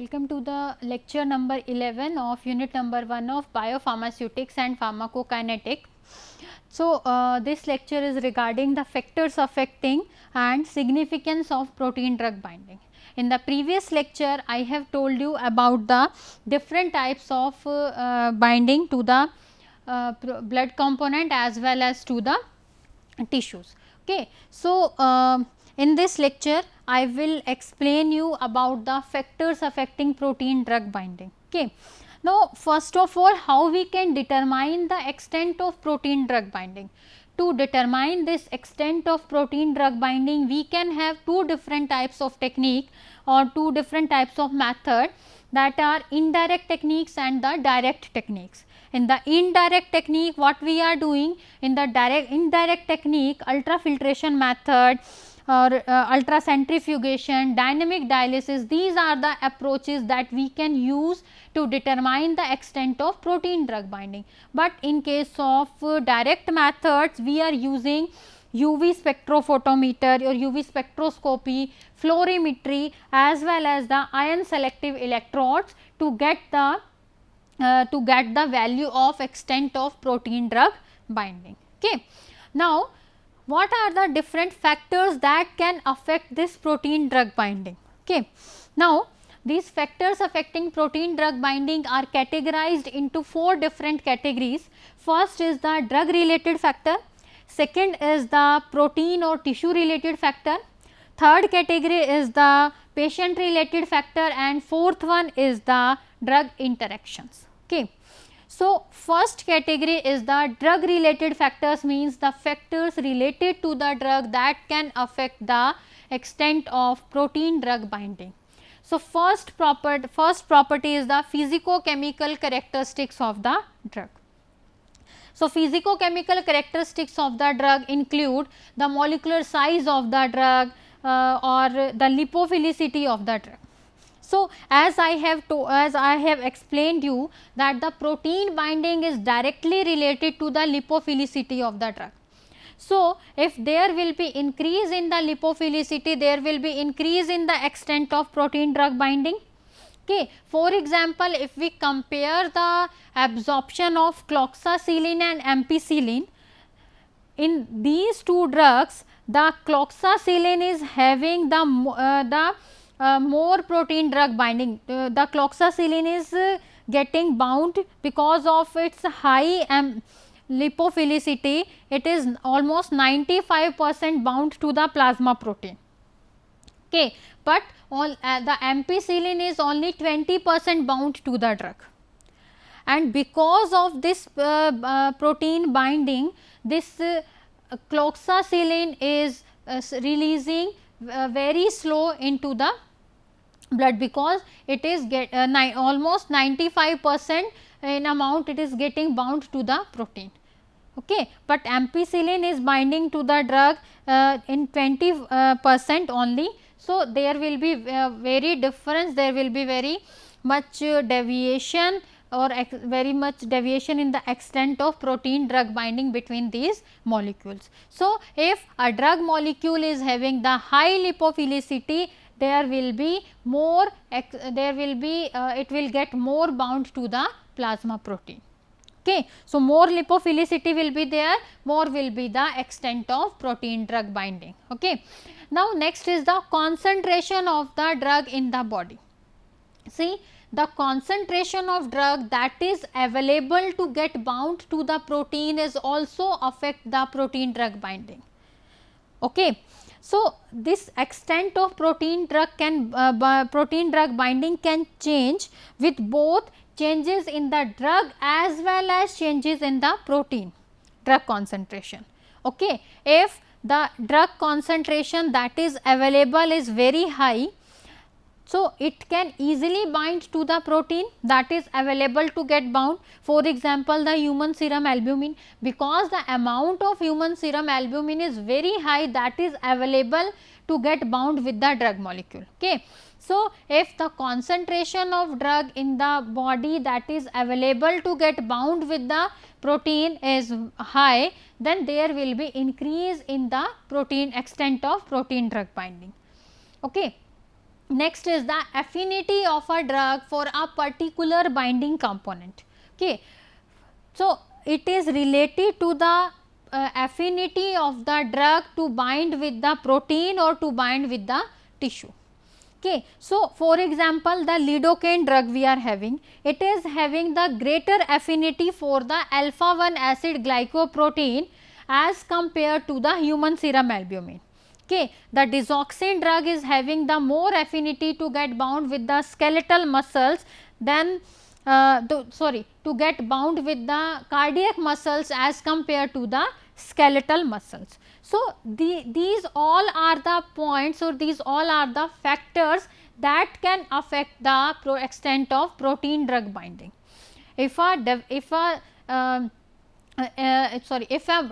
Welcome to the lecture number 11 of unit number 1 of Biopharmaceutics and Pharmacokinetics. So, this lecture is regarding the factors affecting and significance of protein drug binding. In the previous lecture, I have told you about the different types of binding to the blood component as well as to the tissues. Okay. So, in this lecture I will explain you about the factors affecting protein drug binding. Okay. Now, first of all, how we can determine the extent of protein drug binding? To determine this extent of protein drug binding, we can have two different types of technique or two different types of method, that are indirect techniques and the direct techniques. In the indirect technique, what we are doing in the indirect technique, ultrafiltration method or ultracentrifugation, dynamic dialysis, these are the approaches that we can use to determine the extent of protein drug binding. But in case of direct methods, we are using UV spectrophotometer or UV spectroscopy, fluorimetry as well as the ion selective electrodes to get the value of extent of protein drug binding. Okay. Now, what are the different factors that can affect this protein drug binding? Okay. Now, these factors affecting protein drug binding are categorized into four different categories. First is the drug related factor, second is the protein or tissue related factor, third category is the patient related factor, and fourth one is the drug interactions. Okay. So, first category is the drug related factors, means the factors related to the drug that can affect the extent of protein drug binding. So, first property is the physicochemical characteristics of the drug. So, physicochemical characteristics of the drug include the molecular size of the drug or the lipophilicity of the drug. So, as I have explained you that the protein binding is directly related to the lipophilicity of the drug. So, if there will be increase in the lipophilicity, there will be increase in the extent of protein drug binding. Okay. For example, if we compare the absorption of cloxacillin and ampicillin, in these two drugs, the cloxacillin is having the more protein drug binding. The cloxacillin is getting bound because of its high lipophilicity. It is almost 95% bound to the plasma protein. Okay. But the ampicillin is only 20% bound to the drug, and because of this protein binding, this cloxacillin is releasing very slow into the blood, because it is almost 95% in amount, it is getting bound to the protein. Okay. But ampicillin is binding to the drug in 20% only. So, there will be very difference, there will be very much deviation or very much deviation in the extent of protein drug binding between these molecules. So, if a drug molecule is having the high lipophilicity, there will be more, it will get more bound to the plasma protein. Okay. So, more lipophilicity will be there, more will be the extent of protein drug binding. Okay. Now, next is the concentration of the drug in the body. See, the concentration of drug that is available to get bound to the protein is also affect the protein drug binding. Okay. So, this extent of protein drug binding can change with both changes in the drug as well as changes in the protein drug concentration. Okay. If the drug concentration that is available is very high, so it can easily bind to the protein that is available to get bound. For example, the human serum albumin, because the amount of human serum albumin is very high, that is available to get bound with the drug molecule. Okay. So, if the concentration of drug in the body that is available to get bound with the protein is high, then there will be increase in the protein extent of protein drug binding. Okay. Next is the affinity of a drug for a particular binding component. Okay. So, it is related to the affinity of the drug to bind with the protein or to bind with the tissue. Okay. So, for example, the lidocaine drug we are having, it is having the greater affinity for the alpha 1 acid glycoprotein as compared to the human serum albumin. Okay. The digoxin drug is having the more affinity to get bound with the skeletal muscles than to get bound with the cardiac muscles as compared to the skeletal muscles. So, these all are the points or these all are the factors that can affect the extent of protein drug binding. If a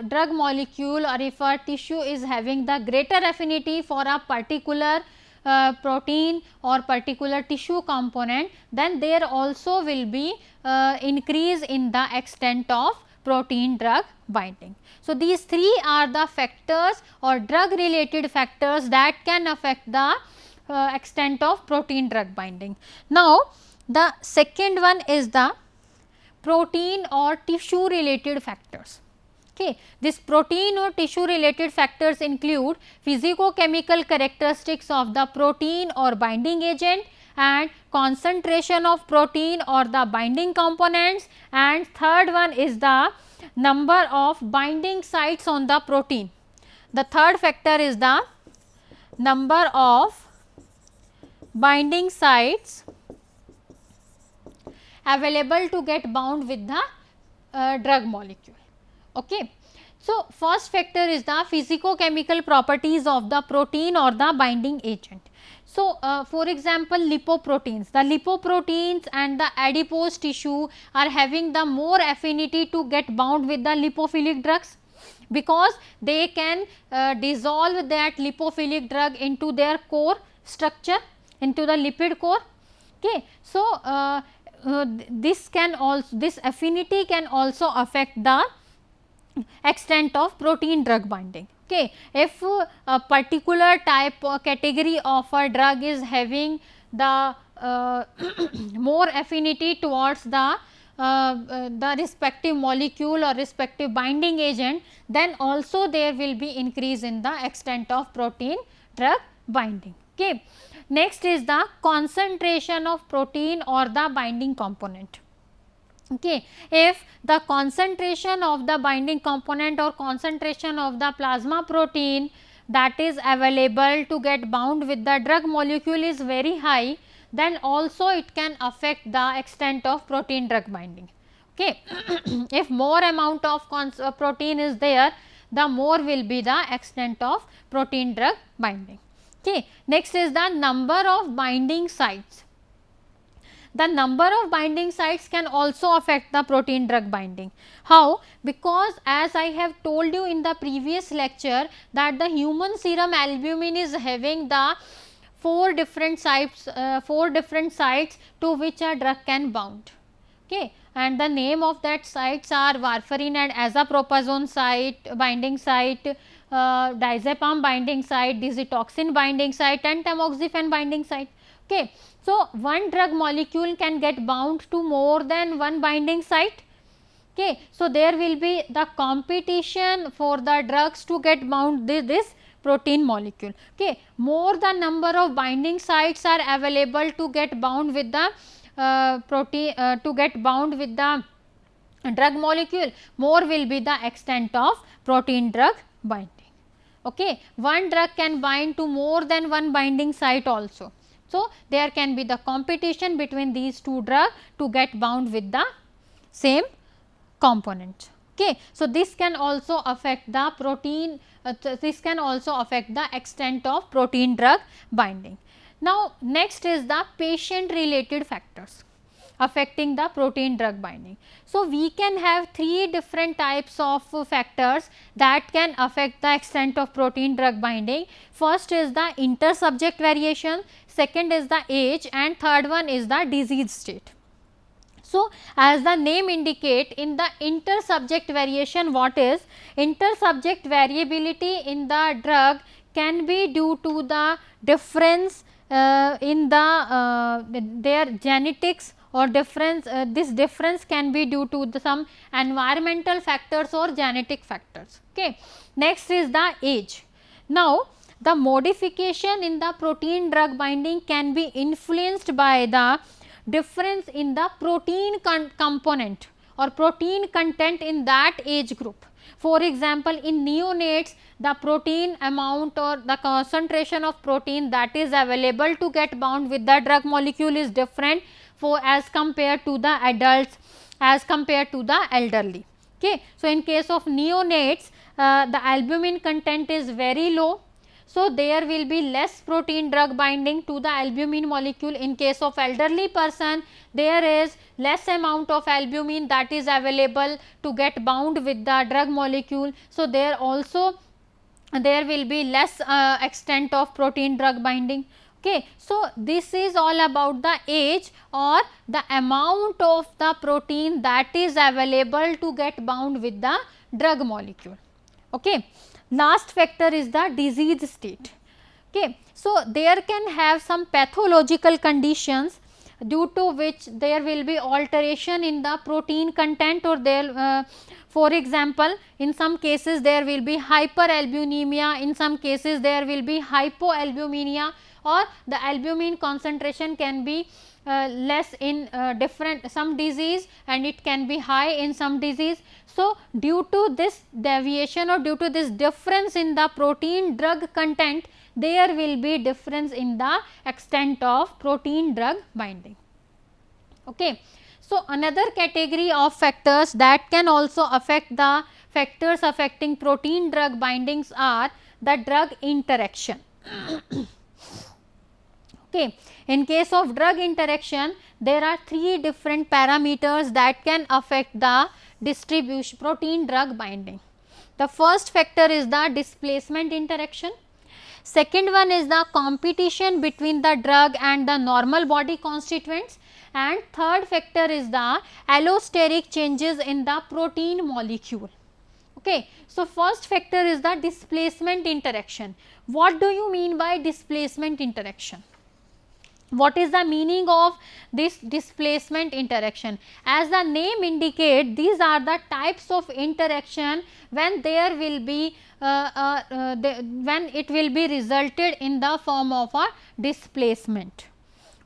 drug molecule or if a tissue is having the greater affinity for a particular protein or particular tissue component, then there also will be increase in the extent of protein drug binding. So, these three are the factors or drug related factors that can affect the extent of protein drug binding. Now, the second one is the protein or tissue related factors. Okay. This protein or tissue related factors include physicochemical characteristics of the protein or binding agent and concentration of protein or the binding components, and third one is the number of binding sites on the protein. The third factor is the number of binding sites available to get bound with the drug molecule. Okay. So, first factor is the physicochemical properties of the protein or the binding agent. So, for example, lipoproteins, the lipoproteins and the adipose tissue are having the more affinity to get bound with the lipophilic drugs, because they can dissolve that lipophilic drug into their core structure, into the lipid core. Okay. So, this affinity can also affect the extent of protein drug binding. Okay. If a particular type or category of a drug is having the more affinity towards the respective molecule or respective binding agent, then also there will be increase in the extent of protein drug binding. Okay. Next is the concentration of protein or the binding component. Okay. If the concentration of the binding component or concentration of the plasma protein that is available to get bound with the drug molecule is very high, then also it can affect the extent of protein drug binding. Okay. If more amount of protein is there, the more will be the extent of protein drug binding. Okay. Next is the number of binding sites. The number of binding sites can also affect the protein drug binding. How? Because as I have told you in the previous lecture that the human serum albumin is having the 4 different sites to which a drug can bound. Okay. And the name of that sites are warfarin and azapropazone site, binding site, diazepam binding site, digitoxin binding site and tamoxifen binding site. Okay. So, one drug molecule can get bound to more than one binding site. Okay. So, there will be the competition for the drugs to get bound this protein molecule. Okay. More the number of binding sites are available to get bound with the drug molecule, more will be the extent of protein drug binding. Okay. One drug can bind to more than one binding site also. So, there can be the competition between these two drugs to get bound with the same component. Okay. So, this can also affect the protein, this can also affect the extent of protein drug binding. Now, next is the patient related factors affecting the protein drug binding. So, we can have 3 different types of factors that can affect the extent of protein drug binding. First is the inter-subject variation, second is the age and third one is the disease state. So, as the name indicate, in the inter-subject variation, what is? Inter-subject variability in the drug can be due to the difference in the their genetics or difference, this difference can be due to some environmental factors or genetic factors. Okay. Next is the age. Now, the modification in the protein drug binding can be influenced by the difference in the protein component or protein content in that age group. For example, in neonates, the protein amount or the concentration of protein that is available to get bound with the drug molecule is different for as compared to the adults, as compared to the elderly. Okay. So, in case of neonates, the albumin content is very low. So, there will be less protein drug binding to the albumin molecule. In case of elderly person, there is less amount of albumin that is available to get bound with the drug molecule. So, there also there will be less extent of protein drug binding. Okay. So, this is all about the age or the amount of the protein that is available to get bound with the drug molecule. Okay. Last factor is the disease state. Okay. So, there can have some pathological conditions due to which there will be alteration in the protein content, or there for example, in some cases there will be hyperalbuminemia, in some cases there will be hypoalbuminemia, or the albumin concentration can be less in different some disease and it can be high in some disease. So, due to this deviation or due to this difference in the protein drug content, there will be difference in the extent of protein drug binding. Okay. So, another category of factors that can also affect the factors affecting protein drug bindings are the drug interaction. Okay. In case of drug interaction, there are 3 different parameters that can affect the distribution protein drug binding. The first factor is the displacement interaction. Second one is the competition between the drug and the normal body constituents, and third factor is the allosteric changes in the protein molecule. Okay. So, first factor is the displacement interaction. What do you mean by displacement interaction? What is the meaning of this displacement interaction? As the name indicates, these are the types of interaction when there will be when it will be resulted in the form of a displacement.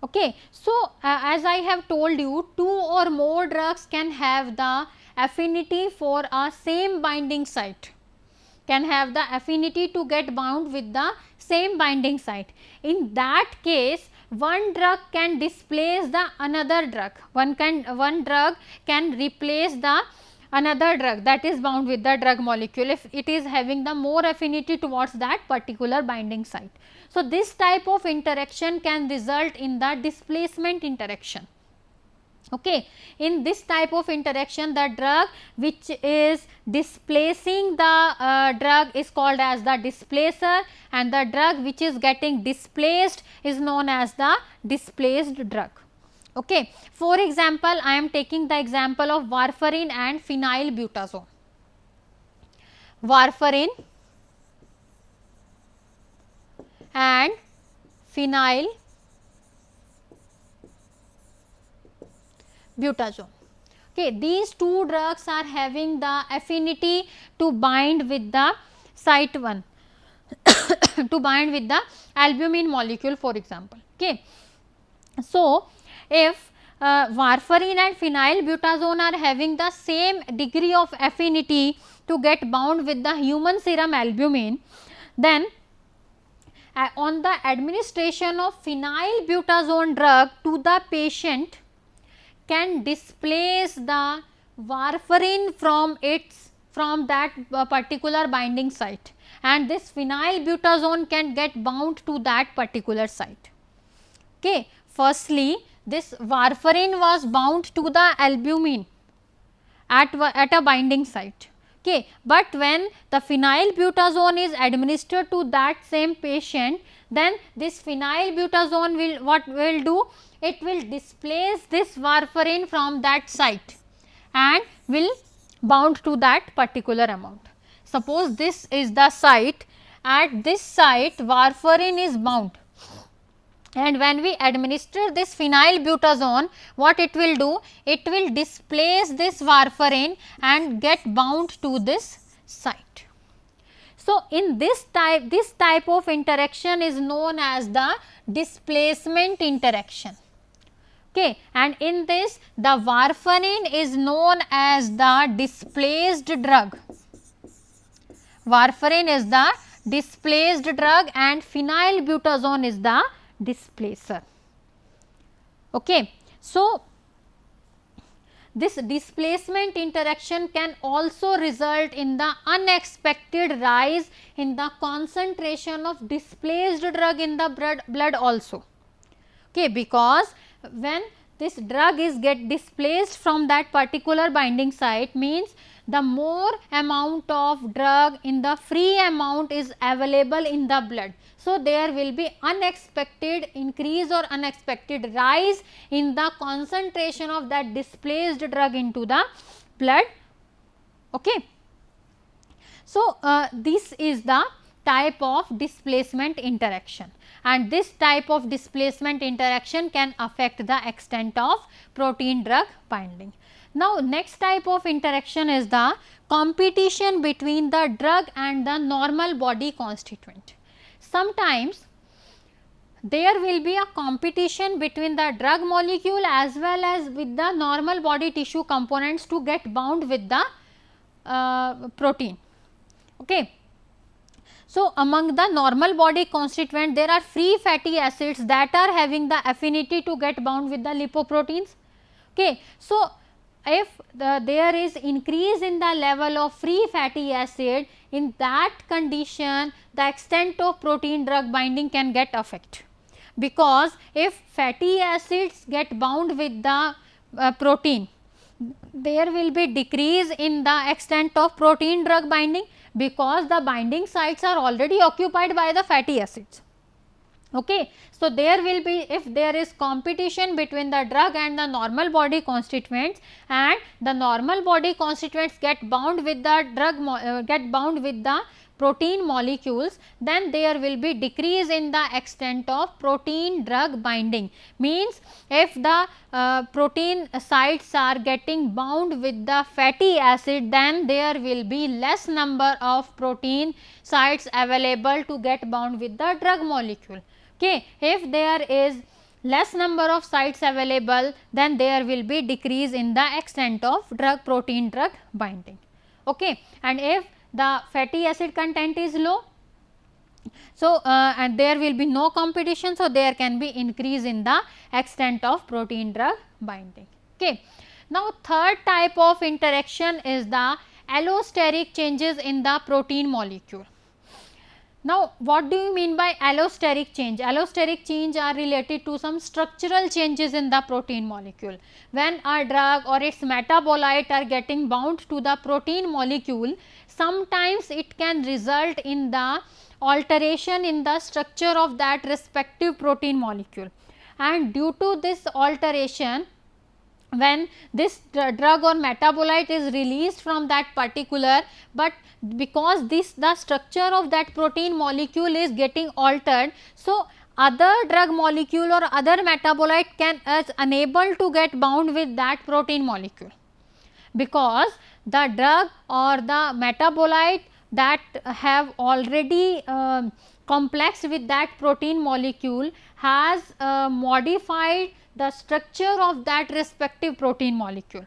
Okay. So, as I have told you, 2 or more drugs can have the affinity for a same binding site, can have the affinity to get bound with the same binding site. In that case, one drug can displace the another drug, one drug can replace the another drug that is bound with the drug molecule if it is having the more affinity towards that particular binding site. So, this type of interaction can result in the displacement interaction. Okay. In this type of interaction, the drug which is displacing the drug is called as the displacer, and the drug which is getting displaced is known as the displaced drug. Okay. For example, I am taking the example of warfarin and phenylbutazone. Warfarin and phenylbutazone. Okay, these 2 drugs are having the affinity to bind with the site 1 to bind with the albumin molecule, for example. Okay. So, if warfarin and phenylbutazone are having the same degree of affinity to get bound with the human serum albumin, then on the administration of phenylbutazone drug to the patient can displace the warfarin from that particular binding site, and this phenylbutazone can get bound to that particular site. Okay. Firstly, this warfarin was bound to the albumin at a binding site. Okay. But when the phenylbutazone is administered to that same patient, then this phenylbutazone will what will do? It will displace this warfarin from that site and will bound to that particular amount. Suppose this is the site, at this site warfarin is bound and when we administer this phenylbutazone, what it will do? It will displace this warfarin and get bound to this site. So, in this type of interaction is known as the displacement interaction. Okay, and in this the warfarin is known as the displaced drug. Warfarin is the displaced drug and phenylbutazone is the displacer. Okay. So, this displacement interaction can also result in the unexpected rise in the concentration of displaced drug in the blood also. Okay, because when this drug is get displaced from that particular binding site, means the more amount of drug in the free amount is available in the blood. So, there will be unexpected increase or unexpected rise in the concentration of that displaced drug into the blood. Okay. So, this is the type of displacement interaction, and this type of displacement interaction can affect the extent of protein drug binding. Now, next type of interaction is the competition between the drug and the normal body constituent. Sometimes there will be a competition between the drug molecule as well as with the normal body tissue components to get bound with the protein. Okay. So, among the normal body constituent, there are free fatty acids that are having the affinity to get bound with the lipoproteins. Okay. So, if there is increase in the level of free fatty acid, in that condition the extent of protein drug binding can get affected, because if fatty acids get bound with the protein, there will be decrease in the extent of protein drug binding, because the binding sites are already occupied by the fatty acids. Okay. So, there will be, if there is competition between the drug and the normal body constituents, and the normal body constituents get bound with the drug get bound with the protein molecules, then there will be decrease in the extent of protein drug binding. Means if the protein sites are getting bound with the fatty acid, then there will be less number of protein sites available to get bound with the drug molecule. Okay. If there is less number of sites available, then there will be decrease in the extent of protein drug binding. Okay. And if the fatty acid content is low, so and there will be no competition, so there can be increase in the extent of protein drug binding. Okay. Now, third type of interaction is the allosteric changes in the protein molecule. Now, what do you mean by allosteric change? Allosteric change are related to some structural changes in the protein molecule. When a drug or its metabolite are getting bound to the protein molecule, sometimes it can result in the alteration in the structure of that respective protein molecule, and due to this alteration, when this drug or metabolite is released from that particular, but because the structure of that protein molecule is getting altered, so other drug molecule or other metabolite is unable to get bound with that protein molecule, because the drug or the metabolite that have already complexed with that protein molecule has modified the structure of that respective protein molecule,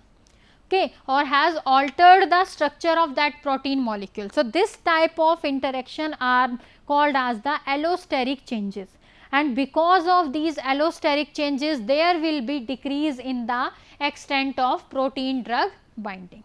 okay, or has altered the structure of that protein molecule. So, this type of interaction are called as the allosteric changes, and because of these allosteric changes, there will be decrease in the extent of protein drug binding.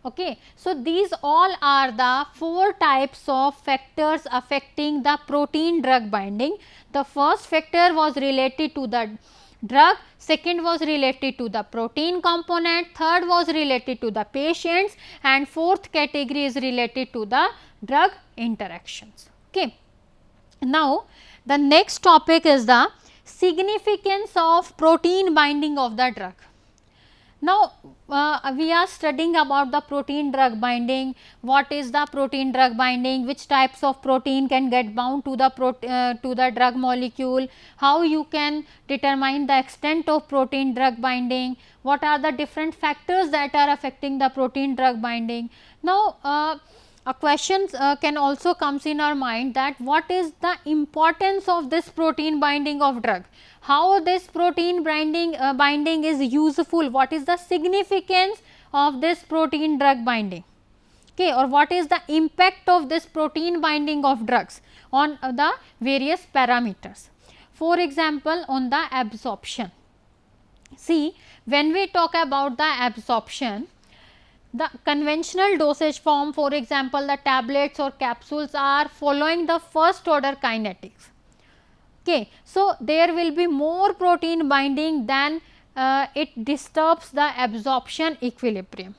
Okay. So, these all are the 4 types of factors affecting the protein drug binding. The first factor was related to the drug, second was related to the protein component, third was related to the patients, and fourth category is related to the drug interactions. Okay. Now, the next topic is the significance of protein binding of the drug. Now, we are studying about the protein drug binding. What is the protein drug binding? Which types of protein can get bound to the drug molecule? How you can determine the extent of protein drug binding? What are the different factors that are affecting the protein drug binding? Now, a question can also comes in our mind that what is the importance of this protein binding of drug? How this protein binding is useful? What is the significance of this protein drug binding? Okay, or what is the impact of this protein binding of drugs on the various parameters? For example, on the absorption. See, when we talk about the absorption, the conventional dosage form, for example, the tablets or capsules are following the first order kinetics. Okay. So, there will be more protein binding than it disturbs the absorption equilibrium.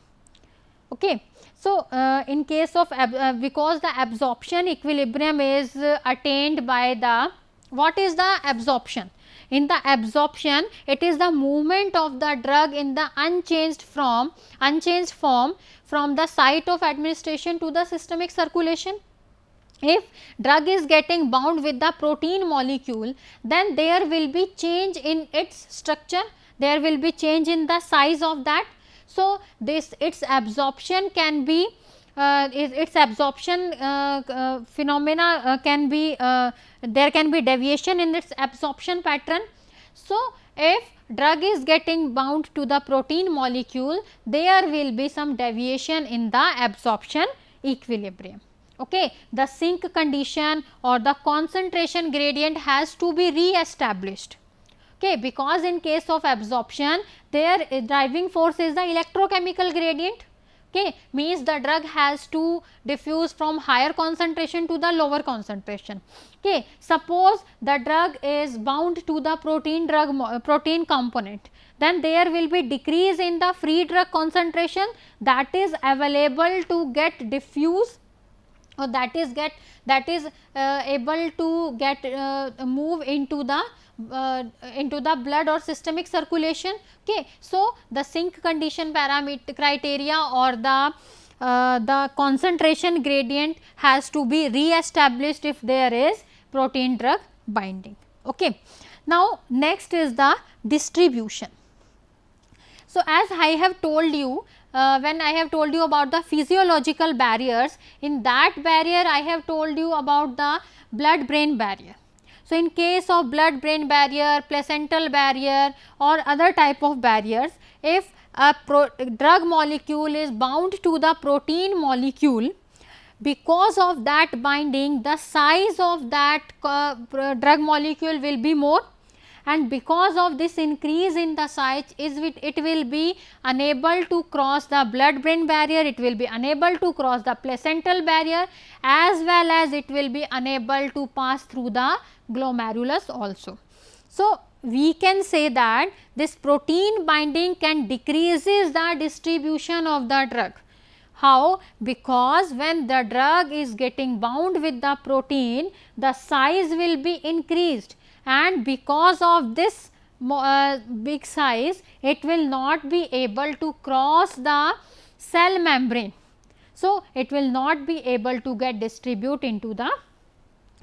Okay. So, in case of because the absorption equilibrium is attained by the, what is the absorption? In the absorption, it is the movement of the drug in the unchanged form from the site of administration to the systemic circulation. If drug is getting bound with the protein molecule, then there will be change in its structure, there will be change in the size of that. So, this its absorption can be its absorption phenomena can be there can be deviation in its absorption pattern. So, if drug is getting bound to the protein molecule, there will be some deviation in the absorption equilibrium. Okay. The sink condition or the concentration gradient has to be re-established. Okay, because in case of absorption, their driving force is the electrochemical gradient. Okay, means the drug has to diffuse from higher concentration to the lower concentration. Okay, suppose the drug is bound to the protein component, then there will be decrease in the free drug concentration that is available to get diffuse, or that is able to get move into the blood or systemic circulation. Okay. So, the sink condition parameter criteria or the concentration gradient has to be re-established if there is protein drug binding. Okay. Now, next is the distribution. So, as I have told you, when I have told you about the physiological barriers, in that barrier I have told you about the blood brain barrier. So, in case of blood brain barrier, placental barrier or other type of barriers, if a drug molecule is bound to the protein molecule, because of that binding, the size of that drug molecule will be more, and because of this increase in the size, it will be unable to cross the blood brain barrier, it will be unable to cross the placental barrier, as well as it will be unable to pass through the glomerulus also. So, we can say that this protein binding can decreases the distribution of the drug. How? Because when the drug is getting bound with the protein, the size will be increased, and because of this big size, it will not be able to cross the cell membrane. So, it will not be able to get distribute into the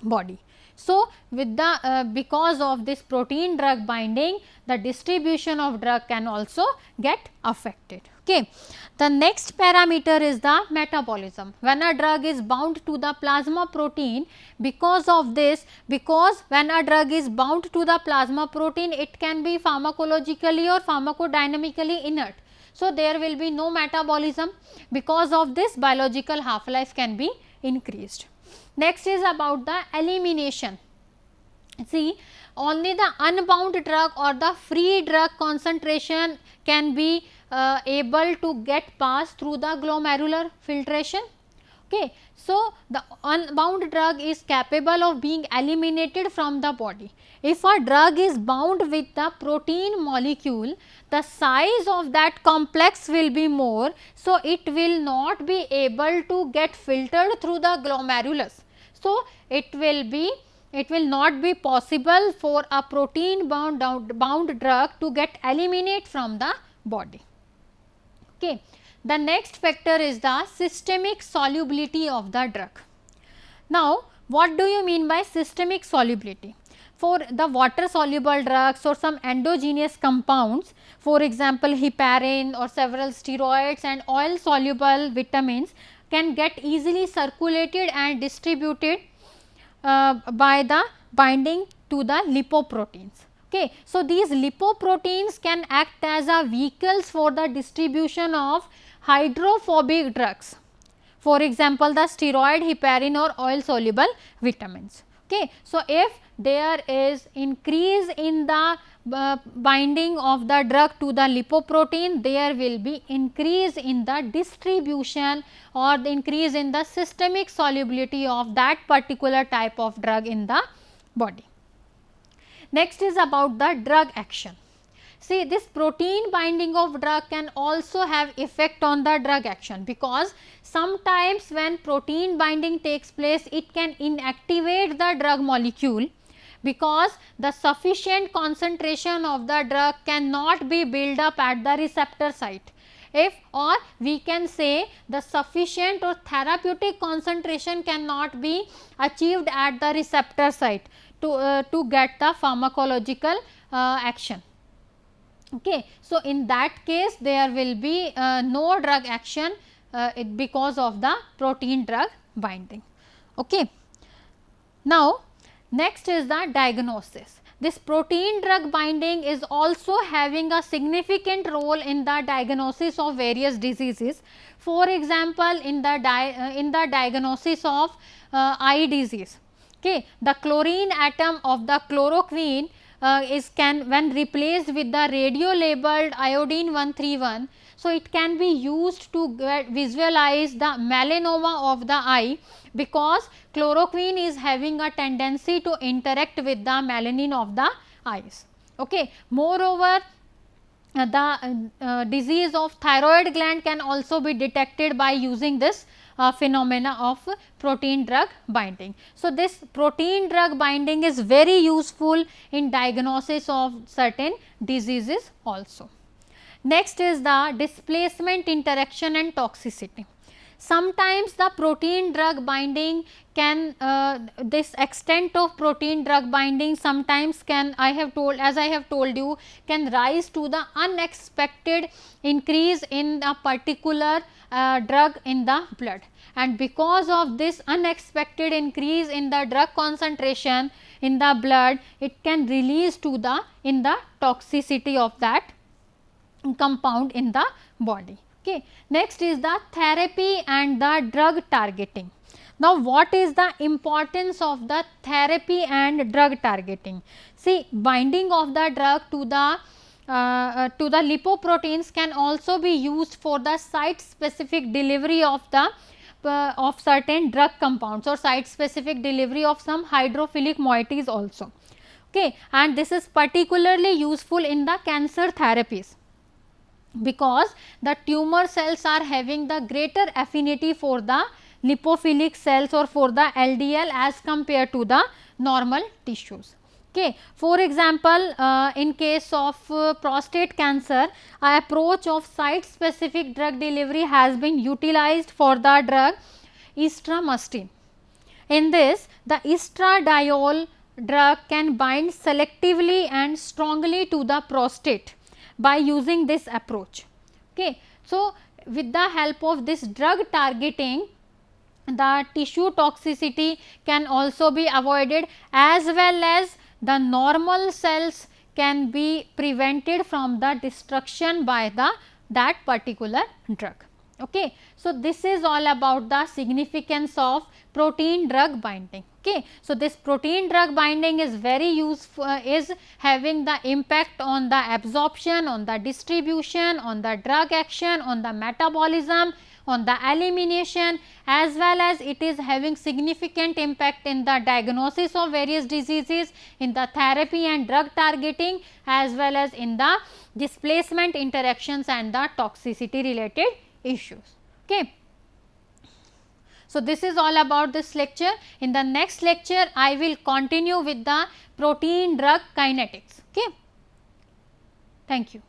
body. So, with the because of this protein drug binding, the distribution of drug can also get affected. Okay. The next parameter is the metabolism. When a drug is bound to the plasma protein, because of this, because when a drug is bound to the plasma protein, it can be pharmacologically or pharmacodynamically inert. So, there will be no metabolism. Because of this, biological half life can be increased. Next is about the elimination. See, only the unbound drug or the free drug concentration can be able to get passed through the glomerular filtration. Okay. So, the unbound drug is capable of being eliminated from the body. If a drug is bound with the protein molecule, the size of that complex will be more. So, it will not be able to get filtered through the glomerulus. So, it will not be possible for a protein bound drug to get eliminated from the body. Okay. The next factor is the systemic solubility of the drug. Now, what do you mean by systemic solubility? For the water soluble drugs or some endogenous compounds, for example, heparin or several steroids and oil soluble vitamins can get easily circulated and distributed by the binding to the lipoproteins. Okay. So, these lipoproteins can act as a vehicles for the distribution of hydrophobic drugs, for example, the steroid, heparin or oil soluble vitamins. Okay. So, if there is increase in the binding of the drug to the lipoprotein, there will be increase in the distribution or the increase in the systemic solubility of that particular type of drug in the body. Next is about the drug action. See, this protein binding of drug can also have effect on the drug action, because sometimes when protein binding takes place, it can inactivate the drug molecule, because the sufficient concentration of the drug cannot be built up at the receptor site. If, or we can say, the sufficient or therapeutic concentration cannot be achieved at the receptor site to get the pharmacological action. Okay. So, in that case there will be no drug action because of the protein drug binding. Okay. Now, next is the diagnosis. This protein drug binding is also having a significant role in the diagnosis of various diseases. For example, in the diagnosis of eye disease, okay, the chlorine atom of the chloroquine when replaced with the radio labeled iodine 131. So, it can be used to visualize the melanoma of the eye, because chloroquine is having a tendency to interact with the melanin of the eyes. Okay. Moreover, the disease of thyroid gland can also be detected by using this phenomena of protein drug binding. So, this protein drug binding is very useful in diagnosis of certain diseases also. Next is the displacement, interaction and toxicity. Sometimes the protein drug binding can this extent of protein drug binding sometimes can, as I have told you, can rise to the unexpected increase in a particular drug in the blood, and because of this unexpected increase in the drug concentration in the blood, it can release to the toxicity of that compound in the body. Okay. Next is the therapy and the drug targeting. Now, what is the importance of the therapy and drug targeting? See, binding of the drug to the lipoproteins can also be used for the site specific delivery of the of certain drug compounds or site specific delivery of some hydrophilic moieties also. Okay. And this is particularly useful in the cancer therapies, because the tumor cells are having the greater affinity for the lipophilic cells or for the LDL as compared to the normal tissues. Okay. For example, in case of prostate cancer, a approach of site specific drug delivery has been utilized for the drug estramustine. In this, the estradiol drug can bind selectively and strongly to the prostate by using this approach. Okay. So, with the help of this drug targeting, the tissue toxicity can also be avoided, as well as the normal cells can be prevented from the destruction by that particular drug. Okay. So, this is all about the significance of protein drug binding. Okay. So, this protein drug binding is very useful, is having the impact on the absorption, on the distribution, on the drug action, on the metabolism, on the elimination, as well as it is having significant impact in the diagnosis of various diseases, in the therapy and drug targeting, as well as in the displacement interactions and the toxicity related issues. Okay. So, this is all about this lecture. In the next lecture, I will continue with the protein drug kinetics. Okay. Thank you.